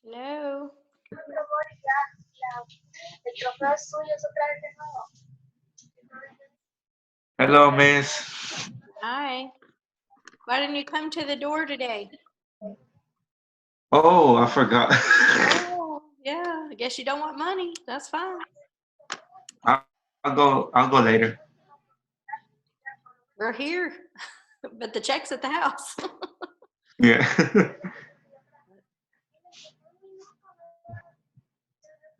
Hello. Hello, Miss. Hi. Why didn't you come to the door today? Oh, I forgot. Oh, yeah. I guess you don't want money. That's fine. I'll go later. We're here, but the check's at the house. Yeah.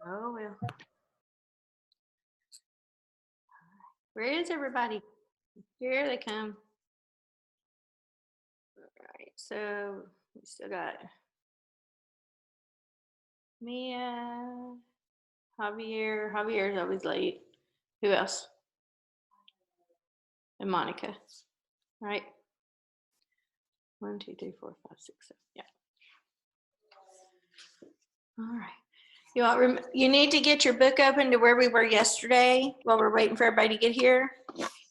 Oh, well. Where is everybody? Here they come. All right. So we still got Mia, Javier. Javier's always late. Who else? And Monica. All right. 1, 2, 3, 4, 5, 6, 7. Yeah. All right. You need to get your book open to where we were yesterday while we're waiting for everybody to get here,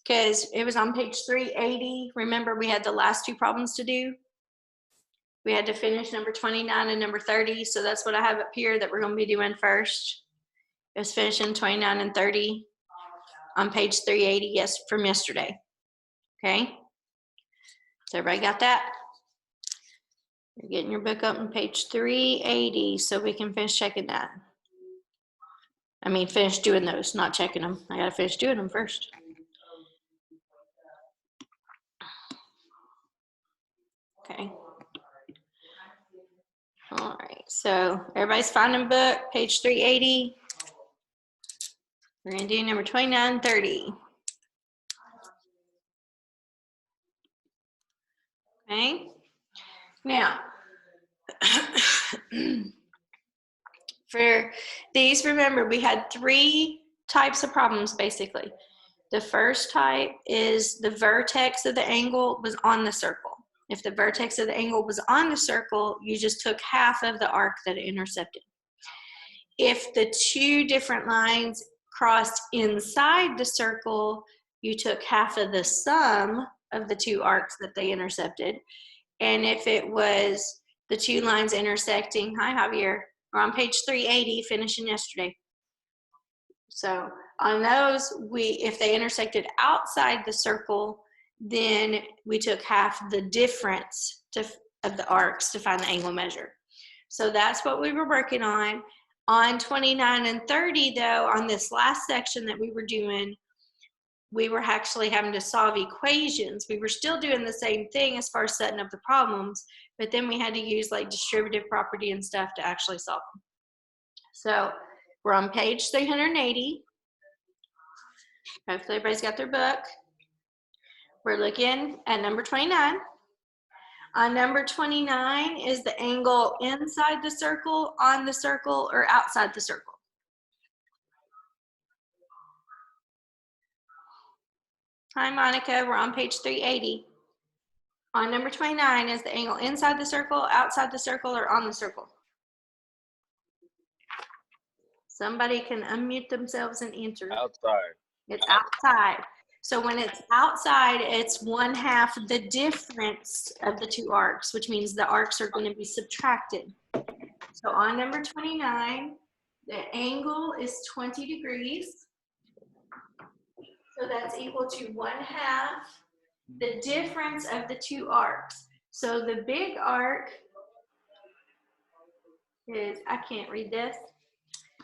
because it was on page 380. Remember, we had the last 2 problems to do. We had to finish number 29 and number 30. So that's what I have up here that we're going to be doing first. It's finishing 29 and 30 on page 380, yes, from yesterday. Okay. So everybody got that? You're getting your book up on page 380 so we can finish checking that. I mean, finish doing those, not checking them. I got to finish doing them first. Okay. All right. So everybody's finding book, page 380. We're going to do number 29, 30. Okay. Now, for these, remember, we had 3 types of problems, basically. The first type is the vertex of the angle was on the circle. If the vertex of the angle was on the circle, you just took half of the arc that it intercepted. If the 2 different lines crossed inside the circle, you took half of the sum of the 2 arcs that they intercepted. And if it was the 2 lines intersecting, hi Javier, we're on page 380, finishing yesterday. So on those, if they intersected outside the circle, then we took half the difference of the arcs to find the angle measure. So that's what we were working on. On 29 and 30, though, on this last section that we were doing, we were actually having to solve equations. We were still doing the same thing as far as setting up the problems, but then we had to use like distributive property and stuff to actually solve them. So we're on page 380. Hopefully everybody's got their book. We're looking at number 29. On number 29 is the angle inside the circle, on the circle, or outside the circle. Hi, Monica. We're on page 380. On number 29 is the angle inside the circle, outside the circle, or on the circle. Somebody can unmute themselves and answer. Outside. It's outside. So when it's outside, it's 1/2 the difference of the 2 arcs, which means the arcs are going to be subtracted. So on number 29, the angle is 20 degrees. So that's equal to 1/2 the difference of the 2 arcs. So the big arc is, I can't read this.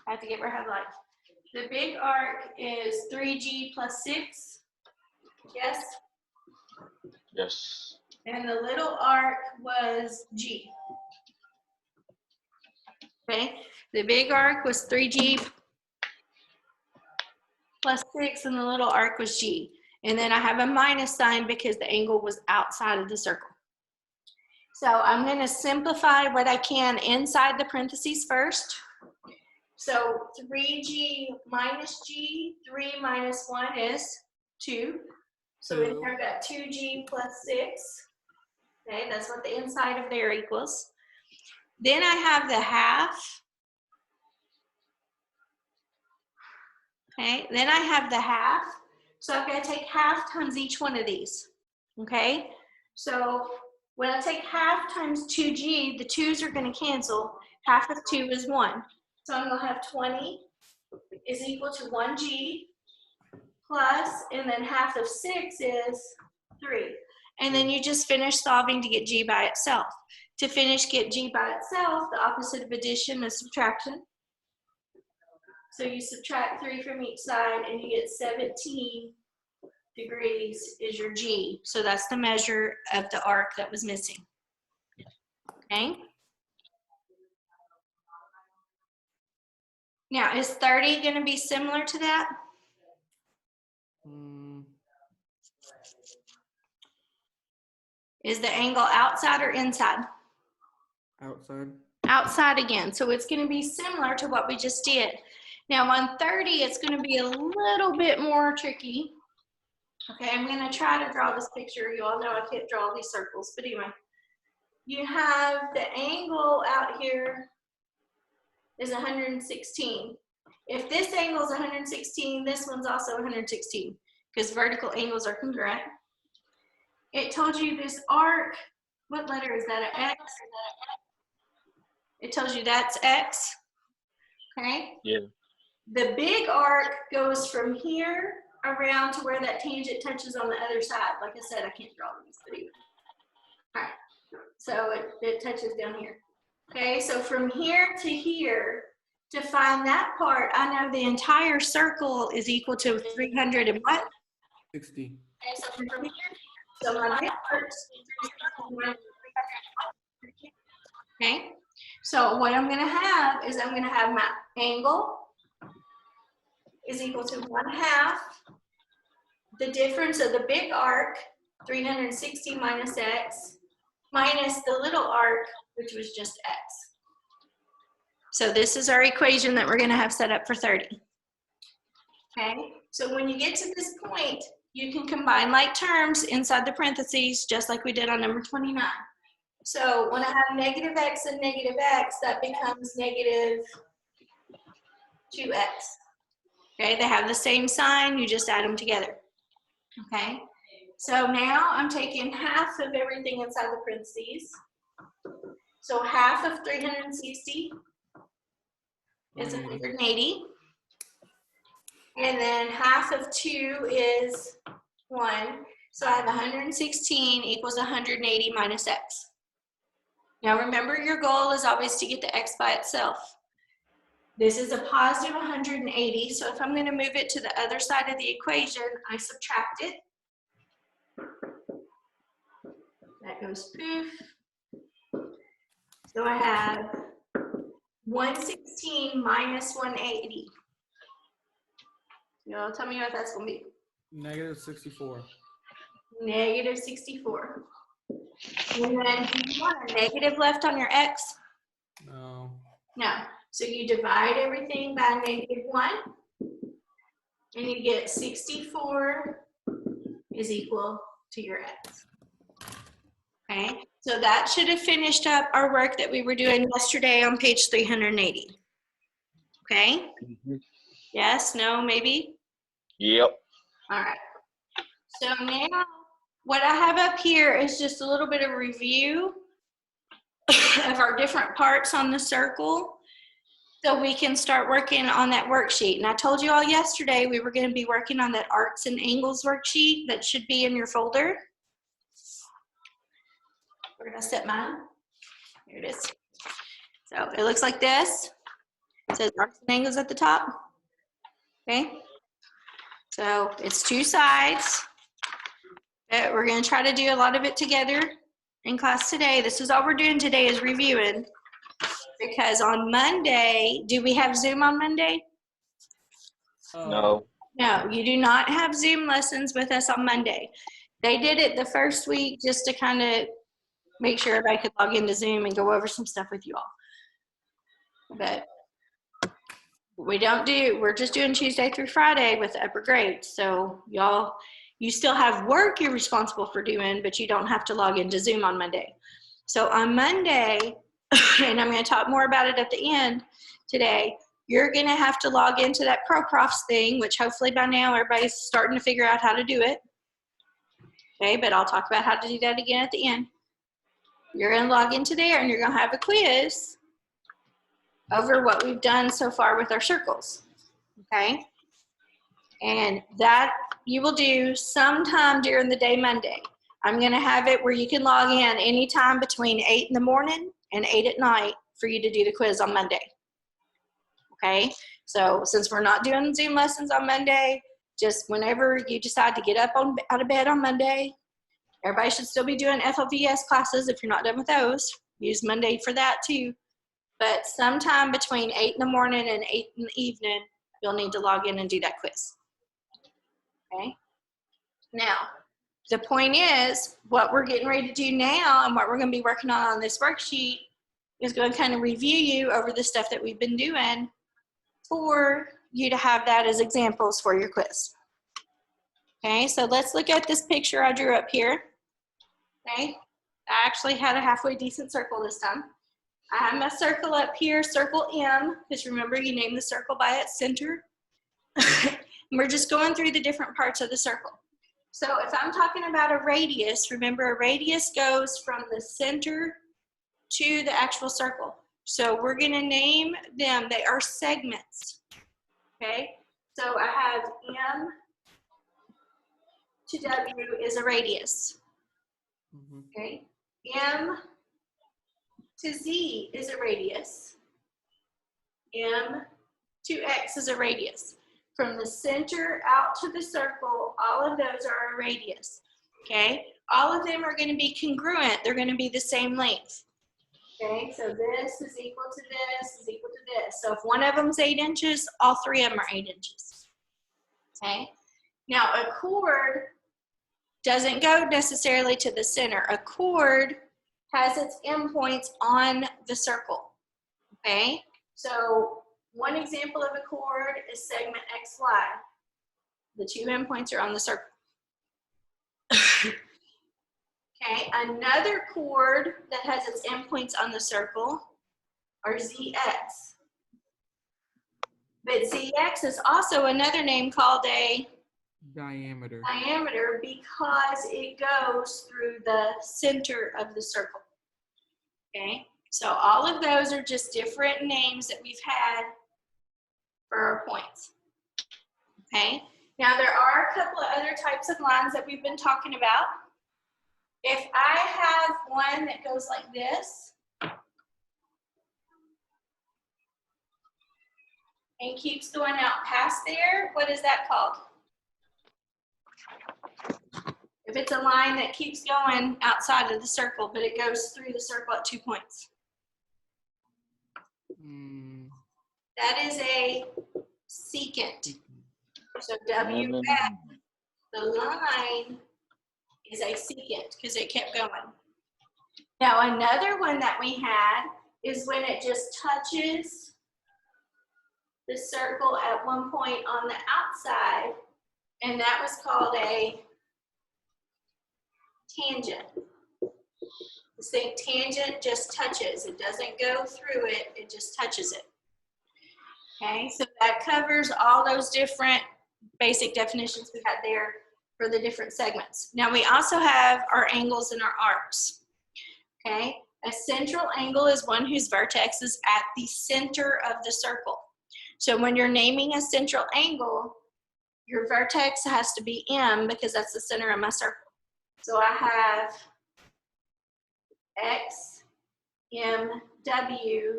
I have to get rid of light. The big arc is 3G plus 6. Yes? Yes. And the little arc was G. Okay? The big arc was 3G plus 6, and the little arc was G. And then I have a minus sign because the angle was outside of the circle. So I'm going to simplify what I can inside the parentheses first. So 3G minus G, 3 minus 1 is 2. So in here I've got 2G plus 6. Okay, that's what the inside of there equals. Then I have the half. Okay, then I have the half. So I've got to take half times each one of these. Okay, so When I take half times 2g, the 2's are going to cancel. Half of 2 is 1. So I'm going to have 20 is equal to 1g plus, and then half of 6 is 3. And then you just finish solving to get g by itself. To finish get g by itself, the opposite of addition is subtraction. So you subtract 3 from each side and you get 17 degrees is your g. So that's the measure of the arc that was missing. Okay? Now, is 30 going to be similar to that? Is the angle outside or inside? Outside. Outside again. So it's going to be similar to what we just did. Now on 30, it's going to be a little bit more tricky. Okay, I'm going to try to draw this picture. You all know I can't draw these circles, but anyway. You have the angle out here is 116. If this angle is 116, this one's also 116 because vertical angles are congruent. It told you this arc, what letter is that, an X? It tells you that's X, okay? Yeah. The big arc goes from here around to where that tangent touches on the other side. Like I said, I can't draw these, but anyway. All right, so it touches down here. Okay, so from here to here, to find that part, I know the entire circle is equal to 300 and what? 60. Okay, so from here, so my big arc, okay? So what I'm going to have is I'm going to have my angle is equal to 1/2 the difference of the big arc, 360 minus x, minus the little arc, which was just x. So this is our equation that we're going to have set up for 30. Okay, so when you get to this point, you can combine like terms inside the parentheses, just like we did on number 29. So when I have negative x and negative x, that becomes negative 2x. Okay, they have the same sign, you just add them together. Okay, so now I'm taking half of everything inside the parentheses. So half of 360 is 180. And then half of 2 is 1. So I have 116 equals 180 minus x. Now remember, your goal is always to get the x by itself. This is a positive 180, so if I'm going to move it to the other side of the equation, I subtract it. That goes poof. So I have 116 minus 180. You know, tell me what that's going to be. Negative 64. Negative 64. And then do you want a negative left on your x? No. No. So you divide everything by -1, and you get 64 is equal to your x. Okay, so that should have finished up our work that we were doing yesterday on page 380. Okay? Yes, no, maybe? Yep. All right. So now what I have up here is just a little bit of review of our different parts on the circle, so we can start working on that worksheet. And I told you all yesterday we were going to be working on that arcs and angles worksheet that should be in your folder. We're going to set mine. Here it is. So it looks like this. It says arcs and angles at the top. Okay. So it's 2 sides. We're going to try to do a lot of it together in class today. This is all we're doing today is reviewing. Because on Monday, do we have Zoom on Monday? No. No, you do not have Zoom lessons with us on Monday. They did it the first week just to kind of make sure everybody could log into Zoom and go over some stuff with you all. But we're just doing Tuesday through Friday with the upper grades. So y'all, you still have work you're responsible for doing, but you don't have to log into Zoom on Monday. So on Monday, and I'm going to talk more about it at the end today, you're going to have to log into that ProProfs thing, which hopefully by now everybody's starting to figure out how to do it. Okay, but I'll talk about how to do that again at the end. You're going to log into there and you're going to have a quiz over what we've done so far with our circles. Okay? And that you will do sometime during the day Monday. I'm going to have it where you can log in anytime between 8 in the morning and 8 at night for you to do the quiz on Monday. Okay? So since we're not doing Zoom lessons on Monday, just whenever you decide to get up out of bed on Monday, everybody should still be doing FLVS classes if you're not done with those. Use Monday for that too. But sometime between 8 in the morning and 8 in the evening, you'll need to log in and do that quiz. Okay? Now, the point is, what we're getting ready to do now and what we're going to be working on this worksheet is going to kind of review you over the stuff that we've been doing for you to have that as examples for your quiz. Okay, so let's look at this picture I drew up here. Okay, I actually had a halfway decent circle this time. I have my circle up here, circle M, because remember you name the circle by its center. And we're just going through the different parts of the circle. So if I'm talking about a radius, remember a radius goes from the center to the actual circle. So we're going to name them, they are segments. Okay, so I have M to W is a radius. Okay, M to Z is a radius. M to X is a radius. From the center out to the circle, all of those are a radius. Okay, all of them are going to be congruent. They're going to be the same length. Okay, so this is equal to this is equal to this. So if one of them is 8 inches, all 3 of them are 8 inches. Okay, now a chord doesn't go necessarily to the center. A chord has its endpoints on the circle. Okay, so one example of a chord is segment XY. The 2 endpoints are on the circle. Okay, another chord that has its endpoints on the circle are ZX. But ZX is also another name called a Diameter. because it goes through the center of the circle. Okay, so all of those are just different names that we've had for our points. Okay, now there are a couple of other types of lines that we've been talking about. If I have one that goes like this and keeps going out past there, what is that called? If it's a line that keeps going outside of the circle, but it goes through the circle at 2 points. That is a secant. So WF, the line is a secant because it kept going. Now another one that we had is when it just touches the circle at one point on the outside, and that was called a tangent. The same tangent just touches. It doesn't go through it, it just touches it. Okay, so that covers all those different basic definitions we had there for the different segments. Now we also have our angles and our arcs. Okay, a central angle is one whose vertex is at the center of the circle. So when you're naming a central angle, your vertex has to be M because that's the center of my circle. So I have X, M, W.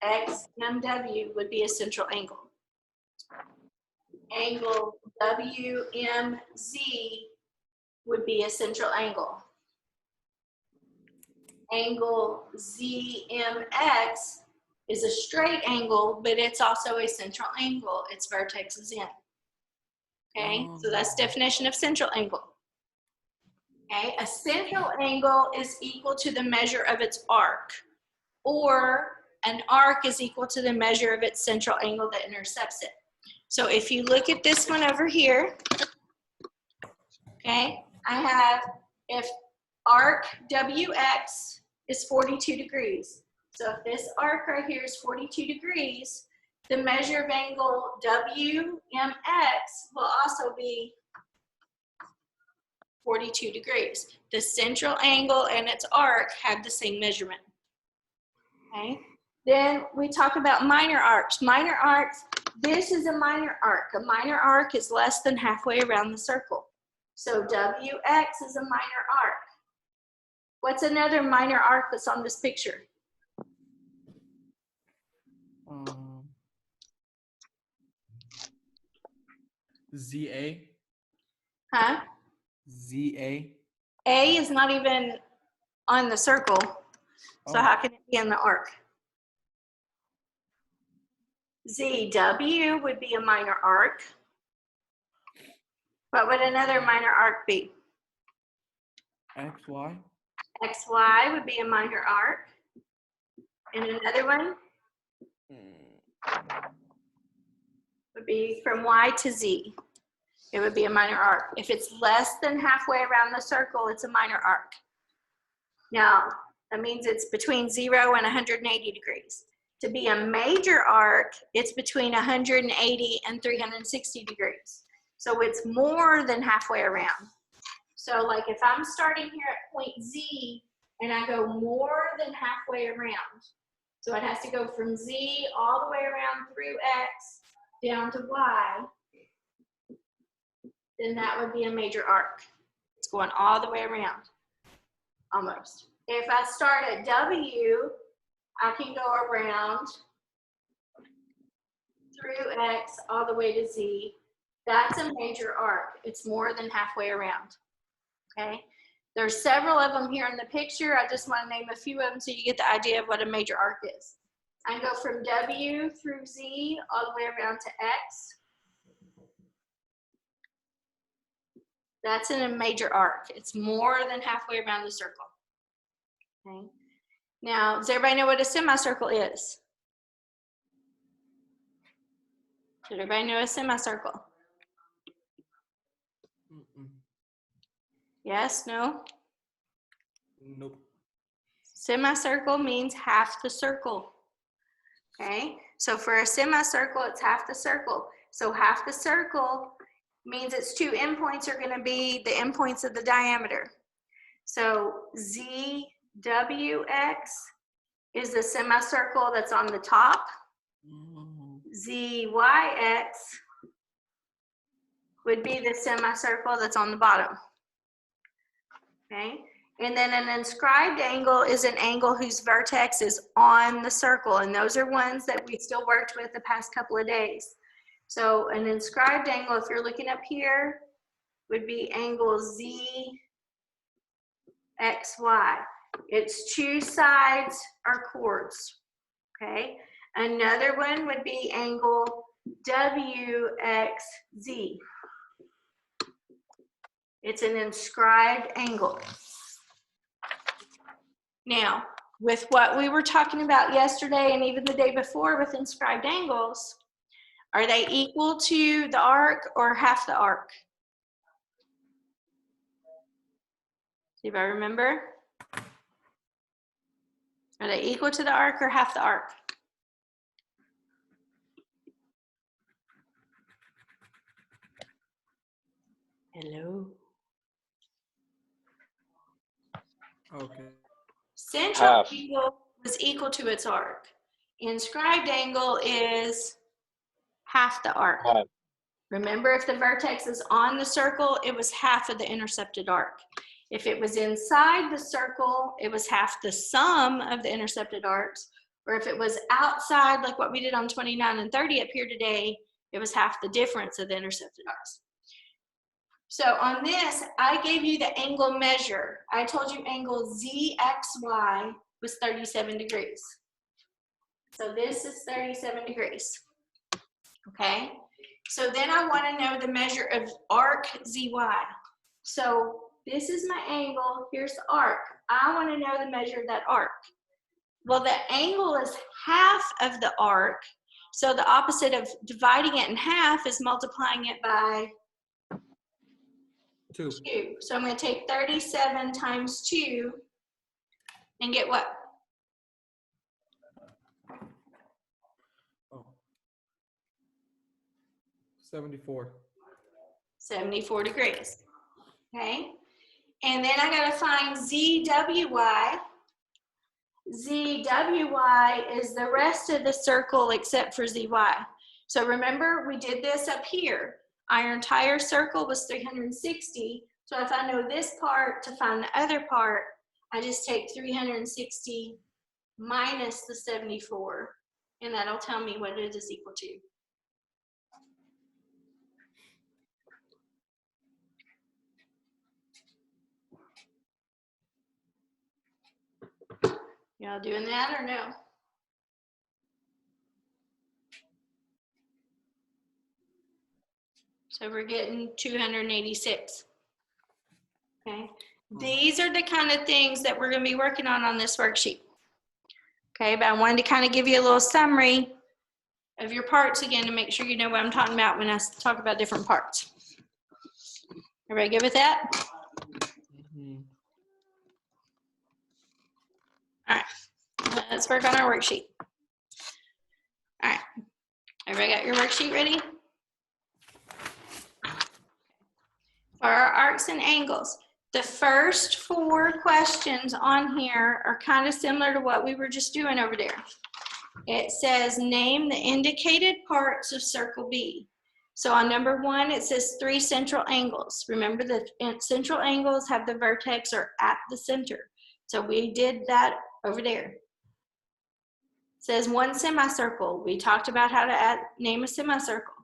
X, MW would be a central angle. Angle WMZ would be a central angle. Angle ZMX is a straight angle, but it's also a central angle. Its vertex is in. Okay, so that's definition of central angle. Okay, a central angle is equal to the measure of its arc, or an arc is equal to the measure of its central angle that intercepts it. So if you look at this one over here, okay, I have, if arc WX is 42 degrees. So if this arc right here is 42 degrees, the measure of angle WMX will also be 42 degrees. The central angle and its arc have the same measurement. Okay. Then we talk about minor arcs. Minor arcs, this is a minor arc. A minor arc is less than halfway around the circle. So WX is a minor arc. What's another minor arc that's on this picture? ZA. Huh? ZA. A is not even on the circle. So Oh. how can it be in the arc? ZW would be a minor arc. What would another minor arc be? XY. XY would be a minor arc. And another one would be from Y to Z. It would be a minor arc. If it's less than halfway around the circle, it's a minor arc. Now, that means it's between 0 and 180 degrees. To be a major arc, it's between 180 and 360 degrees. So it's more than halfway around. So like if I'm starting here at point Z and I go more than halfway around, so it has to go from Z all the way around through X down to Y, then that would be a major arc. It's going all the way around, almost. If I start at W, I can go around through X all the way to Z. That's a major arc. It's more than halfway around, okay? There's several of them here in the picture. I just want to name a few of them so you get the idea of what a major arc is. I go from W through Z all the way around to X. That's in a major arc. It's more than halfway around the circle. Okay. Now, does everybody know what a semicircle is? Does everybody know a semicircle? Yes, no? Nope. Semicircle means half the circle. Okay, so for a semicircle, it's half the circle. So half the circle means its two endpoints are going to be the endpoints of the diameter. So ZWX is the semicircle that's on the top. ZYX would be the semicircle that's on the bottom. Okay, and then an inscribed angle is an angle whose vertex is on the circle, and those are ones that we still worked with the past couple of days. So an inscribed angle, if you're looking up here, would be angle ZXY. Its two sides are chords, okay? Another one would be angle WXZ. It's an inscribed angle. Now, with what we were talking about yesterday and even the day before with inscribed angles, are they equal to the arc or half the arc? See if I remember. Are they equal to the arc or half the arc? Hello. Okay. Central Half. angle was equal to its arc. Inscribed angle is half the arc. Half. Remember, if the vertex is on the circle, it was half of the intercepted arc. If it was inside the circle, it was half the sum of the intercepted arcs. Or if it was outside, like what we did on 29 and 30 up here today, it was half the difference of the intercepted arcs. So on this, I gave you the angle measure. I told you angle ZXY was 37 degrees. So this is 37 degrees, okay? So then I want to know the measure of arc ZY. So this is my angle, here's the arc. I want to know the measure of that arc. Well, the angle is half of the arc, so the opposite of dividing it in half is multiplying it by 2. 2. So I'm going to take 37 times 2 and get what? Oh. 74. 74 degrees. Okay. And then I gotta find ZWY. ZWY is the rest of the circle except for ZY. So remember, we did this up here. Our entire circle was 360. So if I know this part to find the other part, I just take 360 minus the 74, and that'll tell me what it is equal to. Y'all doing that or no? So we're getting 286. Okay. These are the kind of things that we're going to be working on this worksheet. Okay, but I wanted to kind of give you a little summary of your parts again to make sure you know what I'm talking about when I talk about different parts. Everybody good with that? All right, let's work on our worksheet. All right, everybody got your worksheet ready? For our arcs and angles, the first 4 questions on here are kind of similar to what we were just doing over there. It says, name the indicated parts of circle B. So on number 1, it says 3 central angles. Remember the central angles have the vertex or at the center. So we did that over there. It says 1 semicircle. We talked about how to name a semicircle.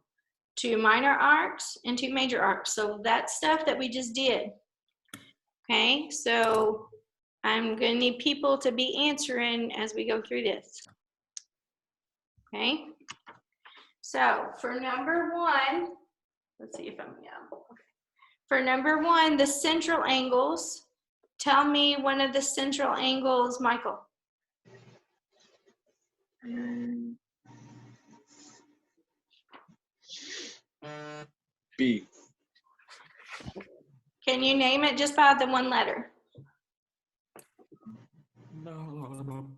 2 minor arcs and 2 major arcs. So that's stuff that we just did. Okay, so I'm going to need people to be answering as we go through this. Okay, so for number 1, let's see if I'm, okay. For number 1, the central angles, tell me one of the central angles, Michael. B. Can you name it just by the 1 letter?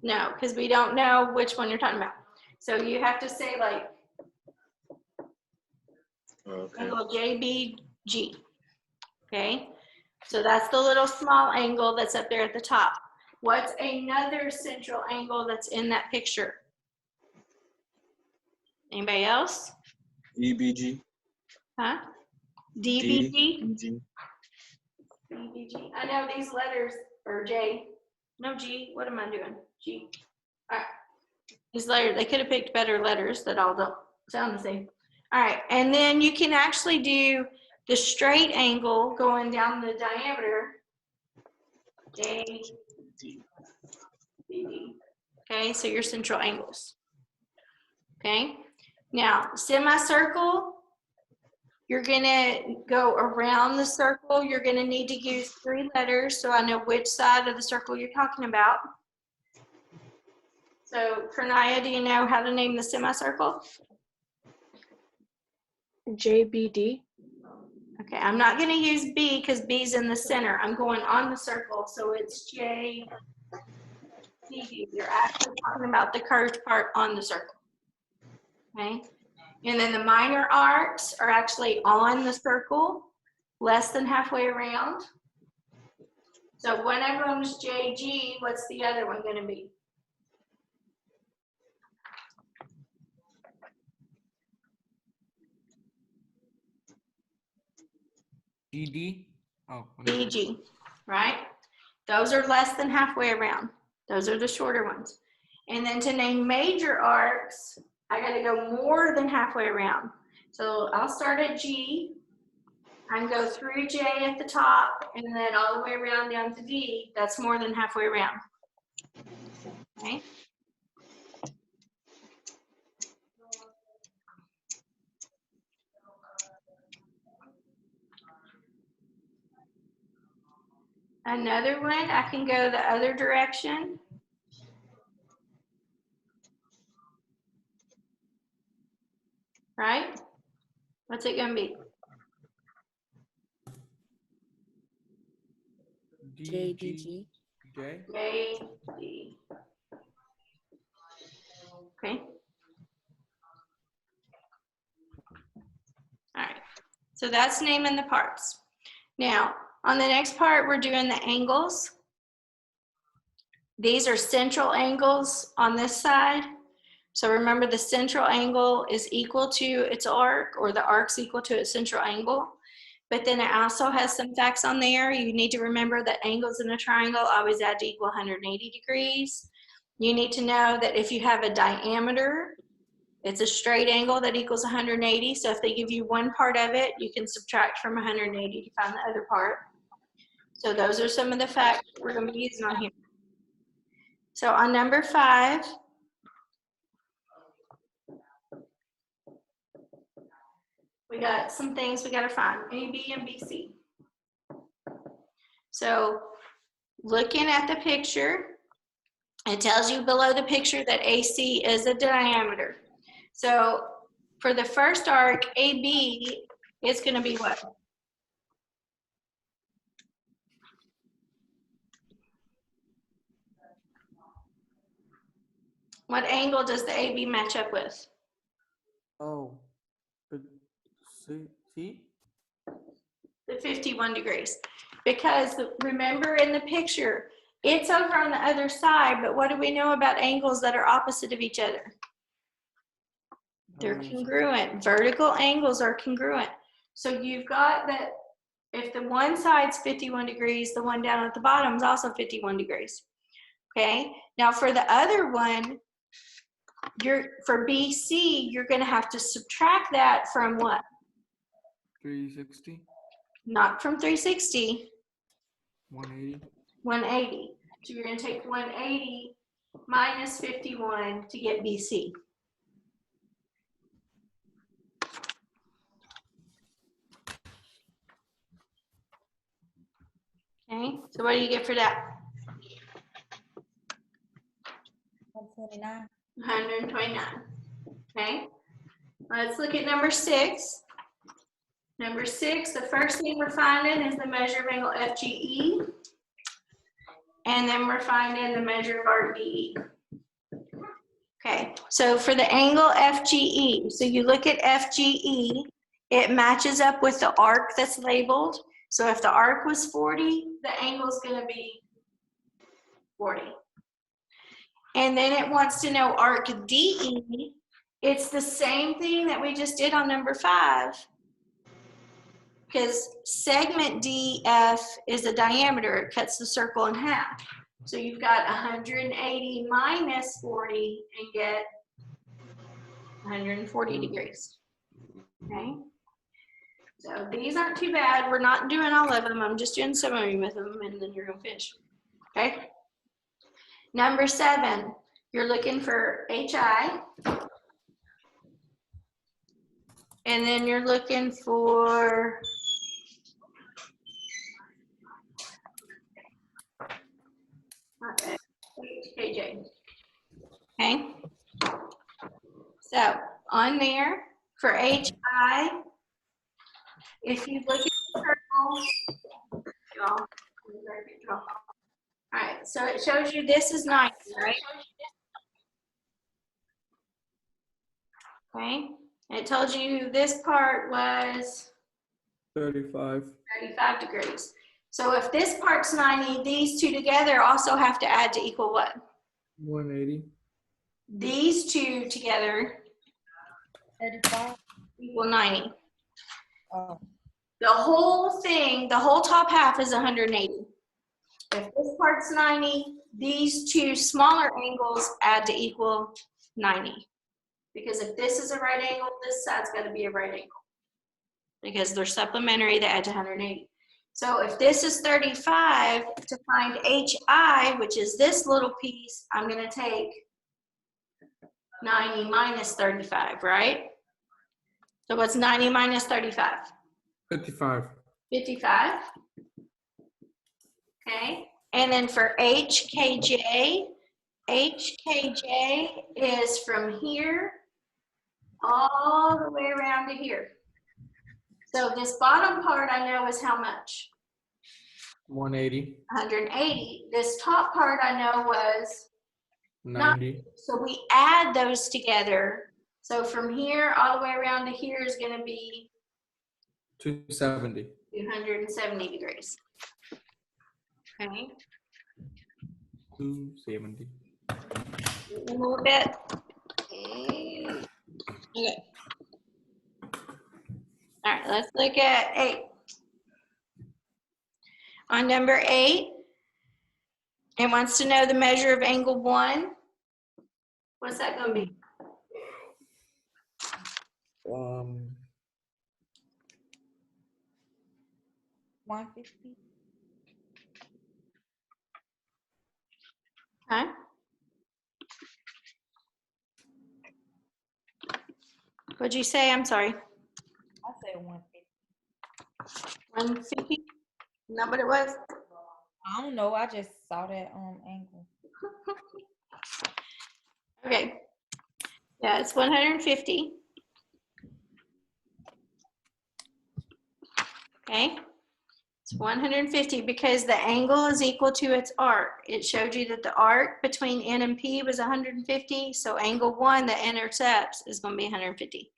No, because we don't know which one you're talking about. So you have to say like angle JBG. Okay, so that's the little small angle that's up there at the top. What's another central angle that's in that picture? Anybody else? EBG. Huh? DBG? DBG. DBG. I know these letters are J. No G. What am I doing? G. All right. These letters, they could have picked better letters that all don't sound the same. All right. And then you can actually do the straight angle going down the diameter. J, D, D. Okay. So your central angles. Okay. Now, semicircle, you're going to go around the circle. You're going to need to use 3 letters so I know which side of the circle you're talking about. So, Pranaya, do you know how to name the semicircle? JBD. Okay, I'm not going to use B because B's in the center. I'm going on the circle, so it's JBD. You're actually talking about the curved part on the circle. Okay, and then the minor arcs are actually on the circle, less than halfway around. So one of them's JG, what's the other one going to be? GD. Oh. BG, right? Those are less than halfway around. Those are the shorter ones. And then to name major arcs, I got to go more than halfway around. So I'll start at G and go through J at the top and then all the way around down to D. That's more than halfway around. Okay. Another one, I can go the other direction. Right? What's it going to be? JDG. J. J, D. Okay. All right. So that's naming the parts. Now, On the next part, we're doing the angles. These are central angles on this side. So remember, the central angle is equal to its arc, or the arc's equal to its central angle. But then it also has some facts on there. You need to remember that angles in a triangle always add to equal 180 degrees. You need to know that if you have a diameter, it's a straight angle that equals 180. So if they give you one part of it, you can subtract from 180 to find the other part. So those are some of the facts we're going to be using on here. So on number 5, we got some things we got to find, A, B, and BC. So looking at the picture, it tells you below the picture that AC is a diameter. So for the first arc, AB is going to be what? What angle does the AB match up with? Oh, see? The 51 degrees. Because remember in the picture, it's over on the other side, but what do we know about angles that are opposite of each other? They're congruent. Vertical angles are congruent. So you've got that if the one side's 51 degrees, the one down at the bottom is also 51 degrees. Okay, now for the other one, for BC, you're going to have to subtract that from what? 360, Not from 360. 180. 180. So you're going to take 180 minus 51 to get BC. Okay, so what do you get for that? 129. 129. Okay, let's look at number 6. Number 6, the first thing we're finding is the measure of angle FGE. And then we're finding the measure of arc DE. Okay, so for the angle FGE, so you look at FGE, it matches up with the arc that's labeled. So if the arc was 40, the angle is going to be 40. And then it wants to know arc DE. It's the same thing that we just did on number 5. Because segment DF is a diameter. It cuts the circle in half. So you've got 180 minus 40 and get 140 degrees. Okay. So these aren't too bad. We're not doing all of them. I'm just doing some of them with them, and then you're going to finish. Okay. Number 7, you're looking for HI. And then you're looking for KJ. Okay. So on there for HI, if you look at the circle, all right, so it shows you this is 90, right? Okay. And it told you this part was 35. 35 degrees. So if this part's 90, these two together also have to add to equal what? 180. These two together 35. equal 90. Oh. The whole thing, the whole top half is 180. If this part's 90, these two smaller angles add to equal 90. Because if this is a right angle, this side's got to be a right angle. Because they're supplementary, they add to 180. So if this is 35, to find HI, which is this little piece, I'm going to take 90 minus 35, right? So what's 90 minus 35? 55. 55. Okay. And then for HKJ, HKJ is from here all the way around to here. So this bottom part I know is how much? 180. 180. This top part I know was 90. So we add those together. So from here all the way around to here is going to be 270. 270 degrees. Okay. 270. A little bit. Okay. All right, let's look at 8. On number 8, it wants to know the measure of angle 1. What's that going to be? 150. Huh? What'd you say? I'm sorry. I said 150. 150? Isn't that what it was? I don't know. I just saw that angle. Okay. Yeah, it's 150. Okay. It's 150 because the angle is equal to its arc. It showed you that the arc between N and P was 150. So angle 1 that intercepts is going to be 150.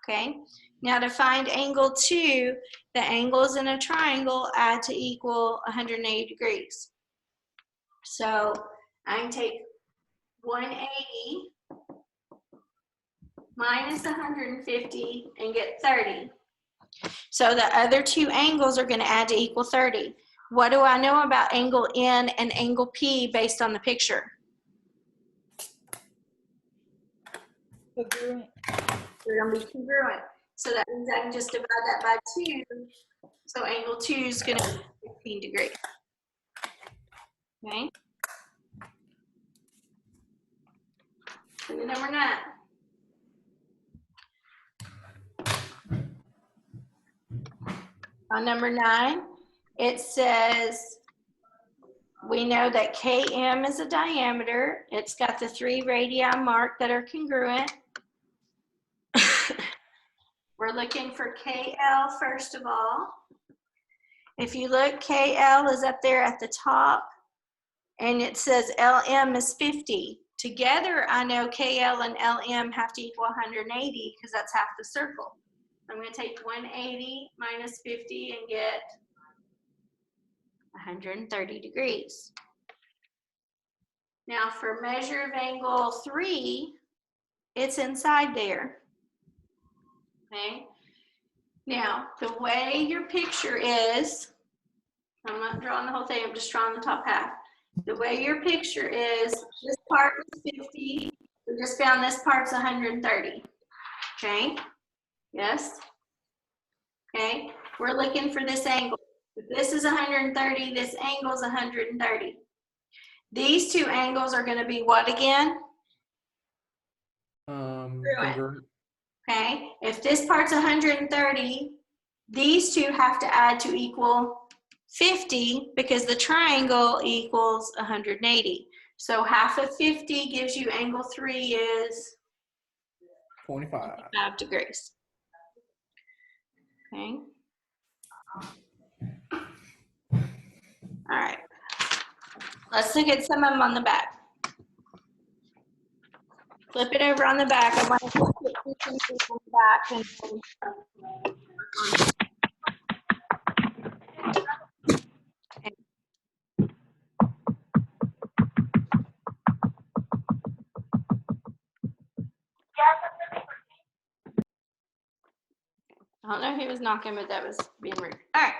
Okay. Now to find angle 2, the angles in a triangle add to equal 180 degrees. So I can take 180 minus 150 and get 30. So the other 2 angles are going to add to equal 30. What do I know about angle N and angle P based on the picture? Congruent. They're going to be congruent. So that means I can just divide that by 2. So angle 2 is going to be 15 degrees. Okay. Look at number 9. On number 9, it says we know that KM is a diameter. It's got the 3 radii marked that are congruent. We're looking for KL first of all. If you look, KL is up there at the top, and it says LM is 50. Together, I know KL and LM have to equal 180 because that's half the circle. I'm going to take 180 minus 50 and get 130 degrees. Now for measure of angle 3, it's inside there. Okay. Now the way your picture is, I'm not drawing the whole thing, I'm just drawing the top half. The way your picture is, this part is 50, we just found this part's 130. Okay. Yes. Okay. We're looking for this angle. If this is 130, this angle is 130. These 2 angles are going to be what again? Congruent. Okay, if this part's 130, these 2 have to add to equal 50 because the triangle equals 180. So half of 50 gives you angle 3 is 25. 5 degrees. Okay. All right. Let's look at some of them on the back. Flip it over on the back. I want to put some on the back. I don't know who was knocking, but that was being rude. All right.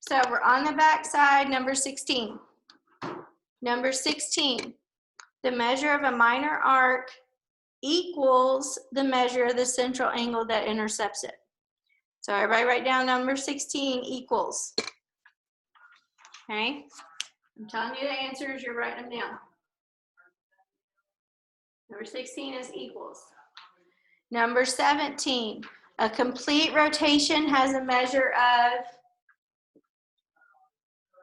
So we're on the back side, number 16. Number 16, the measure of a minor arc equals the measure of the central angle that intercepts it. So everybody write down number 16 equals. Okay. I'm telling you the answers, you're writing them down. Number 16 is equals. Number 17, a complete rotation has a measure of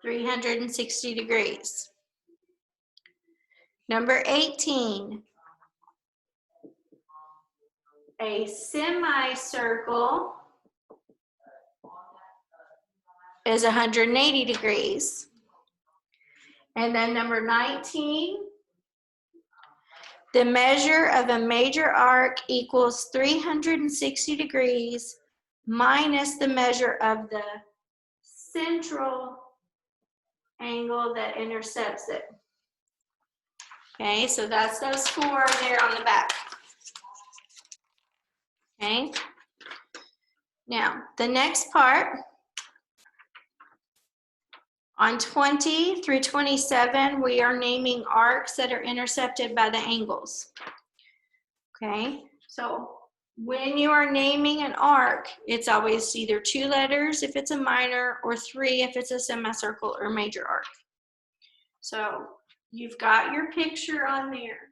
360 degrees. Number 18, a semicircle is 180 degrees. And then number 19, the measure of a major arc equals 360 degrees minus the measure of the central angle that intercepts it. Okay, so that's those four there on the back. Okay. Now, the next part, on 20 through 27, we are naming arcs that are intercepted by the angles. Okay, so when you are naming an arc, it's always either 2 letters if it's a minor or 3 if it's a semicircle or major arc. So you've got your picture on there.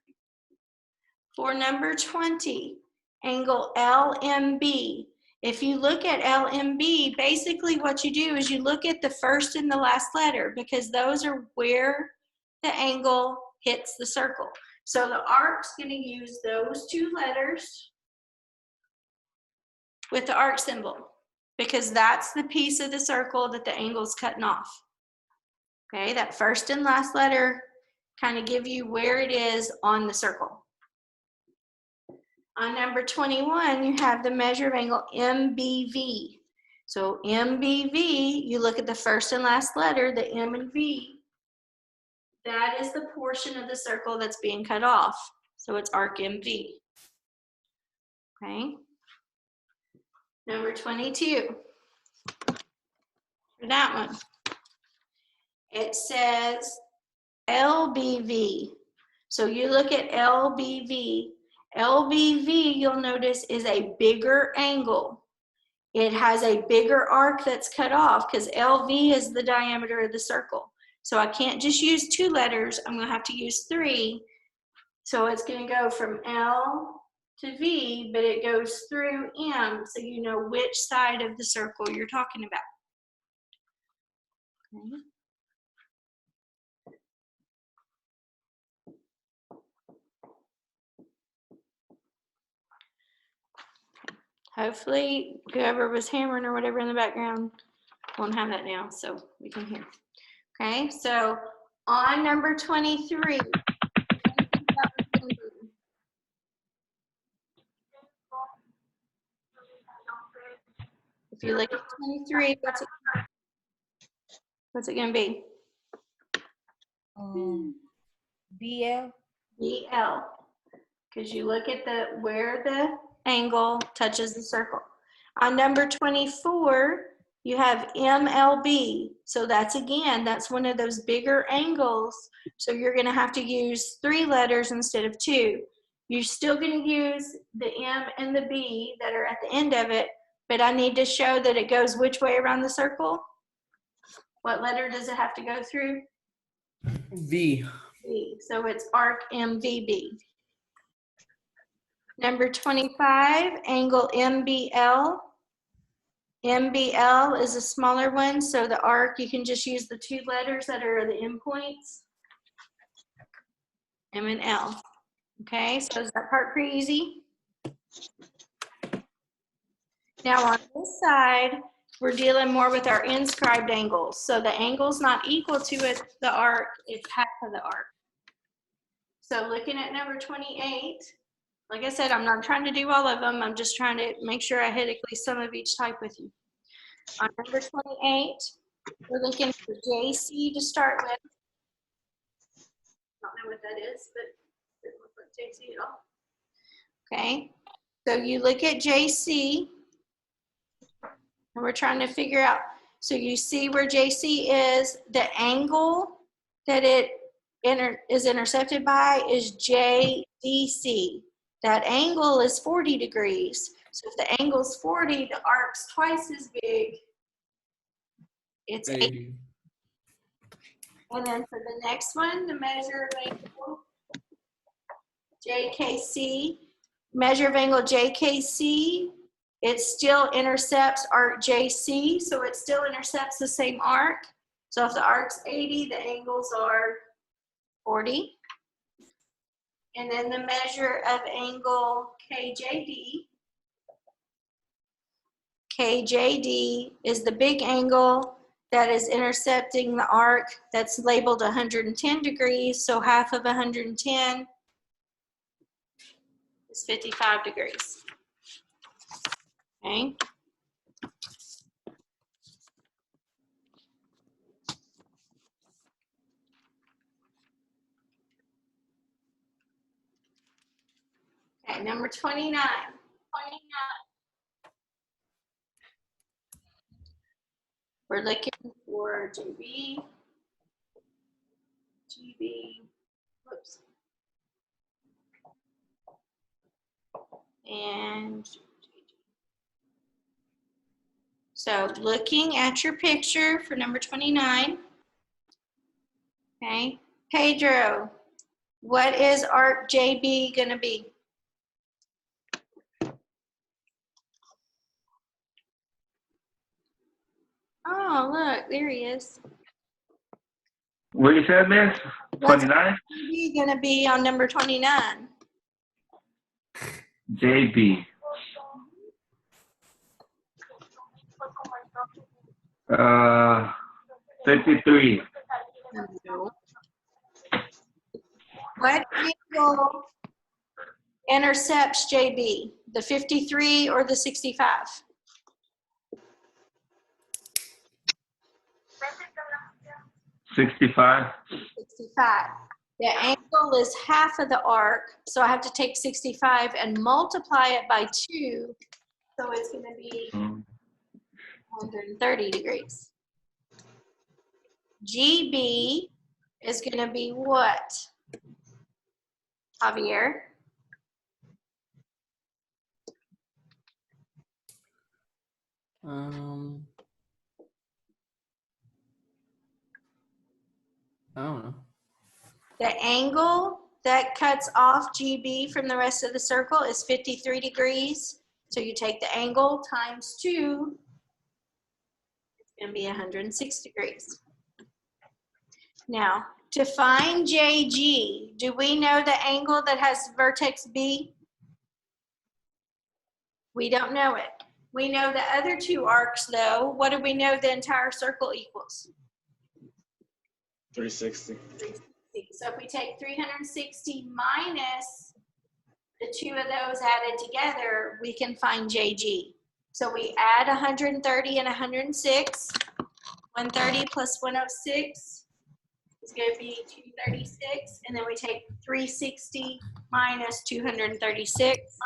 For number 20, angle LMB. If you look at LMB, basically what you do is you look at the first and the last letter because those are where the angle hits the circle. So the arc's going to use those 2 letters with the arc symbol because that's the piece of the circle that the angle's cutting off. Okay, that first and last letter kind of give you where it is on the circle. On number 21, you have the measure of angle Mbv. So Mbv, you look at the first and last letter, the M and V. That is the portion of the circle that's being cut off. So it's arc MV. Okay. Number 22. For that one, it says LBV. So you look at LBV. LBV, you'll notice, is a bigger angle. It has a bigger arc that's cut off because LV is the diameter of the circle. So I can't just use 2 letters. I'm going to have to use 3. So it's going to go from L to V, but it goes through M, so you know which side of the circle you're talking about. Okay. Hopefully, whoever was hammering or whatever in the background won't have that now, so we can hear. Okay, so on number 23, if you look at 23, what's it going to be? BL. BL, because you look at where the angle touches the circle. On number 24, you have MLB. So that's one of those bigger angles. So you're going to have to use 3 letters instead of 2. You're still going to use the M and the B that are at the end of it, but I need to show that it goes which way around the circle. What letter does it have to go through? V. V. So it's arc MVB. Number 25, angle MBL. MBL is a smaller one, so the arc, you can just use the 2 letters that are the endpoints, M and L. Okay, so is that part pretty easy? Now on this side, we're dealing more with our inscribed angles. So the angle's not equal to it, the arc, it's half of the arc. So looking at number 28, like I said, I'm not trying to do all of them. I'm just trying to make sure I hit at least some of each type with you. On number 28, we're looking for JC to start with. I don't know what that is, but it doesn't look like JC at all. Okay, so you look at JC, and we're trying to figure out, so you see where JC is, the angle that it is intercepted by is JDC. That angle is 40 degrees. So if the angle's 40, the arc's twice as big. It's 80. And then for the next one, the measure of angle JKC, measure of angle JKC, it still intercepts arc JC, so it still intercepts the same arc. So if the arc's 80, the angles are 40. And then the measure of angle KJD. KJD is the big angle that is intercepting the arc that's labeled 110 degrees, so half of 110 is 55 degrees. Okay. Okay, number 29. We're looking for GB, whoops. And so looking at your picture for number 29. Okay, Pedro, what is arc JB gonna be? Oh, look, there he is. What you said, miss? What's 29? JB gonna be on number 29? JB. 53. What angle intercepts JB? The 53 or the 65? 65. 65. The angle is half of the arc, so I have to take 65 and multiply it by 2, so it's going to be 130 degrees. GB is going to be what, Javier? I don't know. The angle that cuts off GB from the rest of the circle is 53 degrees. So you take the angle times 2, it's going to be 106 degrees. Now, to find JG, do we know the angle that has vertex B? We don't know it. We know the other two arcs, though. What do we know the entire circle equals? 360. 360. So if we take 360 minus the two of those added together, we can find JG. So we add 130 and 106. 130 plus 106 is going to be 236. And then we take 360 minus 236.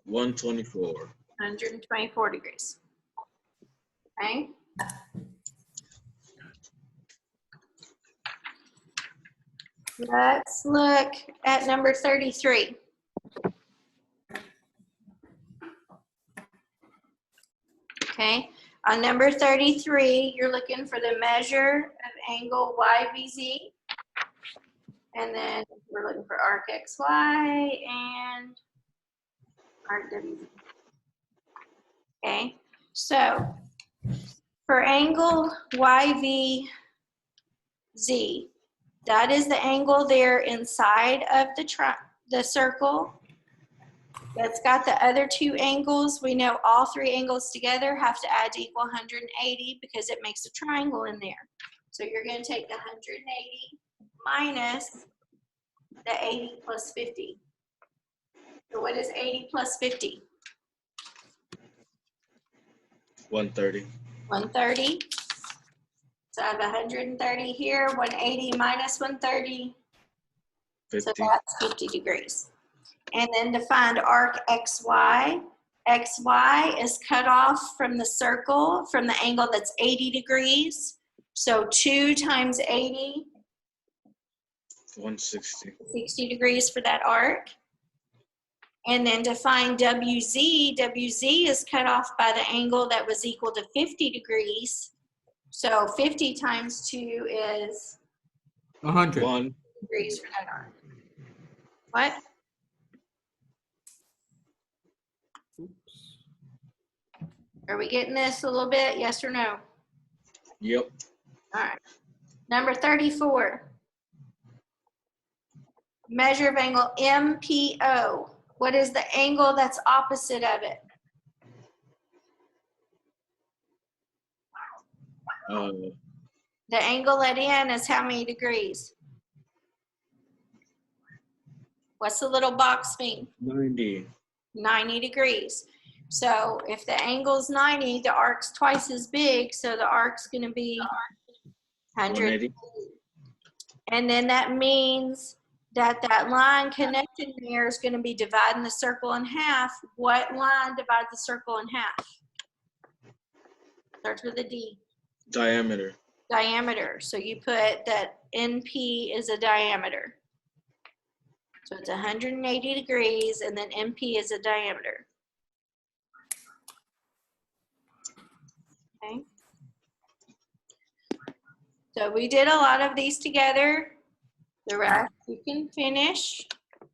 124. 124 degrees. Okay. Let's look at number 33. Okay, on number 33, you're looking for the measure of angle YVZ. And then we're looking for arc XY and arc WZ. Okay, so for angle YVZ, that is the angle there inside of the circle. That's got the other two angles. We know all three angles together have to add to equal 180 because it makes a triangle in there. So you're going to take the 180 minus the 80 plus 50. So what is 80 plus 50? 130. 130. So I have 130 here, 180 minus 130. 50. So that's 50 degrees. And then to find arc XY, XY is cut off from the circle from the angle that's 80 degrees. So 2 times 80, 160. 60 degrees for that arc. And then to find WZ, WZ is cut off by the angle that was equal to 50 degrees. So 50 times 2 is 100. 1. degrees for that arc. What? Are we getting this a little bit? Yes or no? Yep. All right. Number 34. Measure of angle MPO. What is the angle that's opposite of it? The angle at N is how many degrees? What's the little box mean? 90. 90 degrees. So if the angle's 90, the arc's twice as big, so the arc's going to be 180. 180. And then that means that line connecting there is going to be dividing the circle in half. What line divides the circle in half? Starts with a D. Diameter. Diameter. So you put that NP is a diameter. So it's 180 degrees, and then NP is a diameter. Okay. So we did a lot of these together. The rest you can finish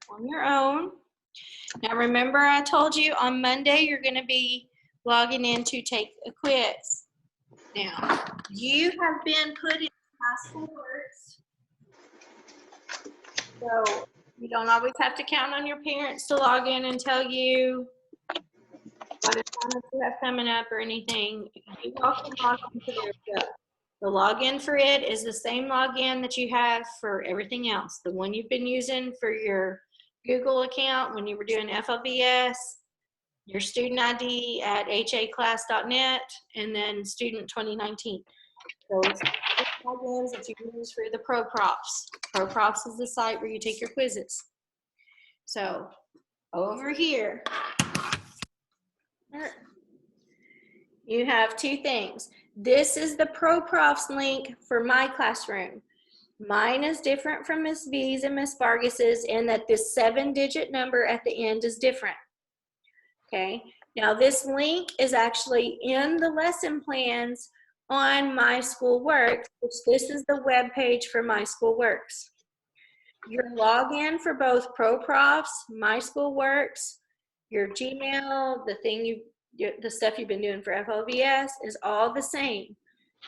on your own. Now remember, I told you on Monday you're going to be logging in to take a quiz. Now, you have been put in high school works. So you don't always have to count on your parents to log in and tell you what assignments you have coming up or anything. You all can log into their stuff. The login for it is the same login that you have for everything else. The one you've been using for your Google account when you were doing FLVS, your student ID at haclass.net, and then student 2019. Those logins that you use for the ProProfs. ProProfs is the site where you take your quizzes. So over here, you have two things. This is the ProProfs link for my classroom. Mine is different from Miss V's and Miss Vargas's in that this 7-digit number at the end is different. Okay, now this link is actually in the lesson plans on My School Works, which this is the web page for My School Works. Your login for both ProProfs, My School Works, your Gmail, the stuff you've been doing for FLVS is all the same.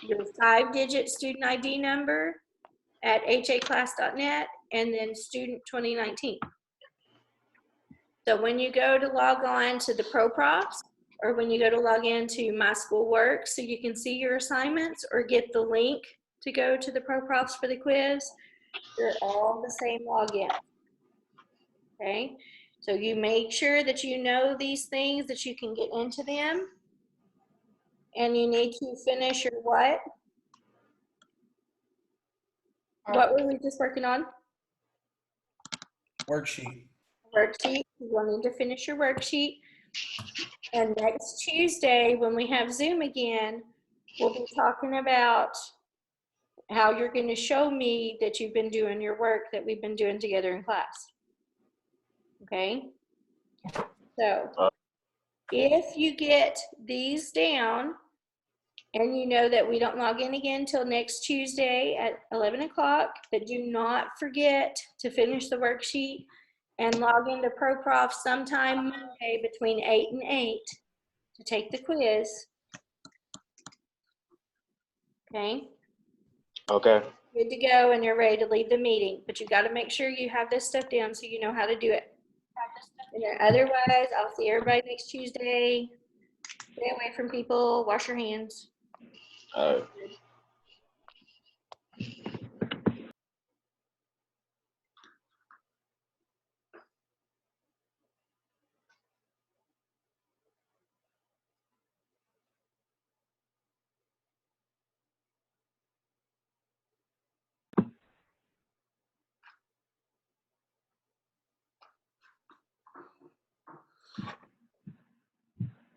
Your 5-digit student ID number at haclass.net and then student 2019. So when you go to log on to the ProProfs or when you go to log into My School Works so you can see your assignments or get the link to go to the ProProfs for the quiz, they're all the same login. Okay? So you make sure that you know these things, that you can get into them. And you need to finish your what? What were we just working on? Worksheet. Worksheet. You will need to finish your worksheet. And next Tuesday, when we have Zoom again, we'll be talking about how you're going to show me that you've been doing your work that we've been doing together in class. Okay? So if you get these down and you know that we don't log in again until next Tuesday at 11 o'clock, but do not forget to finish the worksheet and log into ProProf sometime Monday between 8 and 8 to take the quiz. Okay? Okay. Good to go and you're ready to leave the meeting, but you got to make sure you have this stuff down so you know how to do it. And then otherwise, I'll see everybody next Tuesday. Stay away from people. Wash your hands. All right.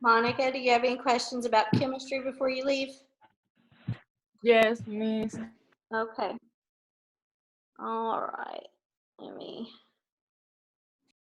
Monica, do you have any questions about chemistry before you leave? Yes, miss. Okay. All right. Let me